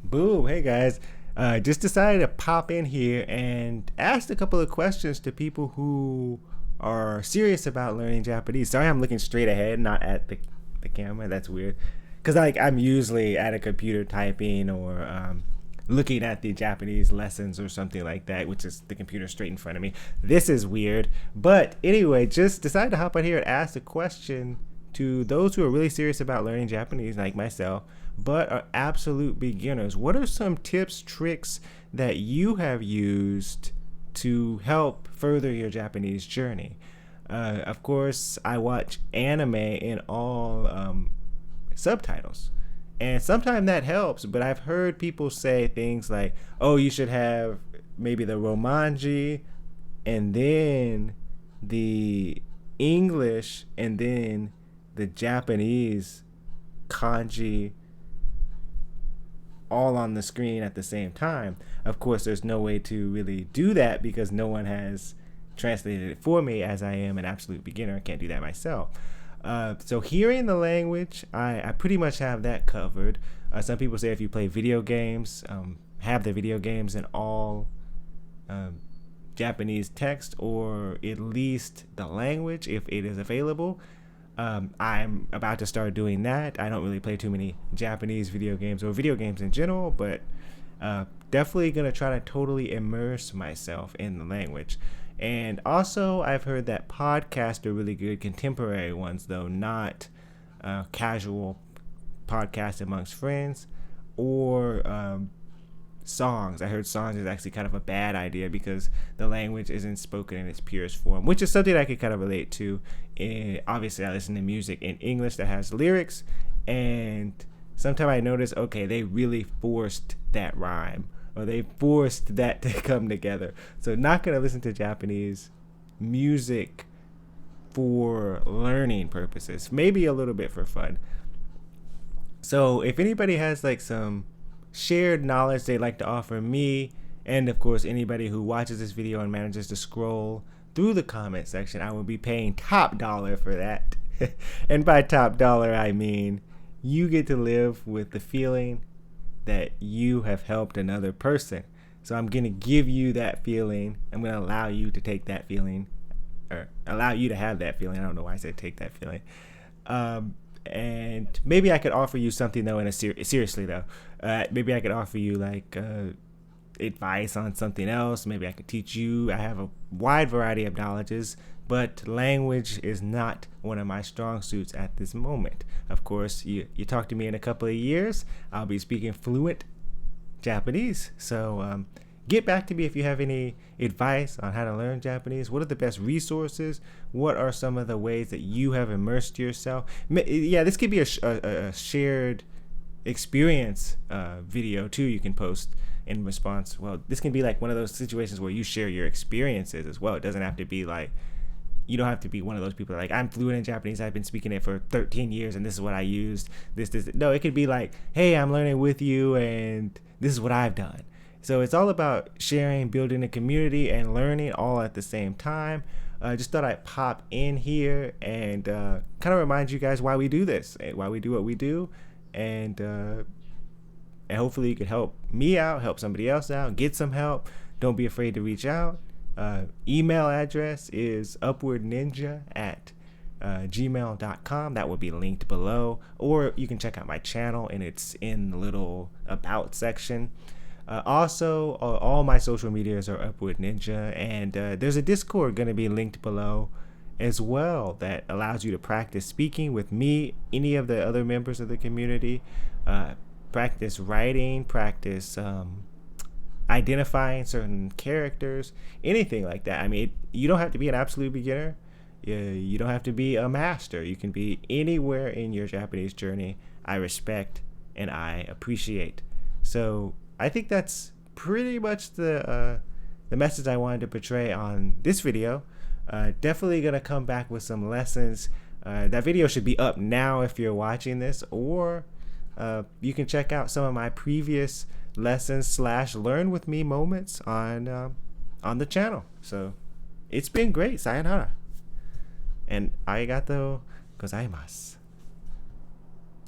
Boom. Hey guys. Just decided to pop in here and ask a couple of questions to people who are serious about learning Japanese. Sorry, I'm looking straight ahead, not at the camera. That's weird. Because I'm usually at a computer typing or looking at the Japanese lessons or something like that, which is the computer straight in front of me. This is weird. But anyway, just decided to hop on here and ask a question to those who are really serious about learning Japanese, like myself, but are absolute beginners. What are some tips, tricks that you have used to help further your Japanese journey? Of course, I watch anime in all subtitles. And sometimes that helps, but I've heard people say things like, oh, you should have maybe the Romanji and then the English and then the Japanese kanji all on the screen at the same time. Of course, there's no way to really do that because no one has translated it for me, as I am an absolute beginner. I can't do that myself. So hearing the language, I pretty much have that covered. Some people say if you play video games, have the video games in all Japanese text or at least the language if it is available. I'm about to start doing that. I don't really play too many Japanese video games or video games in general, but definitely going to try to totally immerse myself in the language. And also, I've heard that podcasts are really good, contemporary ones, though, not casual podcasts amongst friends or songs. I heard songs is actually kind of a bad idea because the language isn't spoken in its purest form, which is something I could kind of relate to. Obviously, I listen to music in English that has lyrics, and sometimes I notice, okay, they really forced that rhyme or they forced that to come together. So not going to listen to Japanese music for learning purposes, maybe a little bit for fun. So if anybody has like some shared knowledge they'd like to offer me, and of course anybody who watches this video and manages to scroll through the comment section, I will be paying top dollar for that. And by top dollar, I mean you get to live with the feeling that you have helped another person. So I'm going to give you that feeling. I'm going to allow you to take that feeling, or allow you to have that feeling. I don't know why I said take that feeling. And maybe I could offer you something though, in a seriously though. Maybe I could offer you like advice on something else. Maybe I could teach you. I have a wide variety of knowledges, but language is not one of my strong suits at this moment. Of course, you talk to me in a couple of years, I'll be speaking fluent Japanese. So get back to me if you have any advice on how to learn Japanese. What are the best resources? What are some of the ways that you have immersed yourself? Yeah, this could be a shared experience video too. You can post in response. Well, this can be like one of those situations where you share your experiences as well. It doesn't have to be like, you don't have to be one of those people like, I'm fluent in Japanese, I've been speaking it for 13 years and this is what I used. This. No, it could be like, hey, I'm learning with you and this is what I've done. So it's all about sharing, building a community, and learning all at the same time. Just thought I'd pop in here and kind of remind you guys why we do this, why we do what we do, and hopefully you could help me out, help somebody else out, get some help. Don't be afraid to reach out. Email address is upwardninja@gmail.com. That will be linked below, or you can check out my channel and it's in the little about section. Also, all my social medias are Upward Ninja, and there's a Discord going to be linked below as well that allows you to practice speaking with me, any of the other members of the community, practice writing, practice identifying certain characters, anything like that. I mean, you don't have to be an absolute beginner. You don't have to be a master. You can be anywhere in your Japanese journey. I respect and I appreciate. So I think that's pretty much the message I wanted to portray on this video. Definitely gonna come back with some lessons. That video should be up now if you're watching this, or you can check out some of my previous lessons / learn with me moments on the channel. So it's been great. Sayonara and arigato gozaimasu.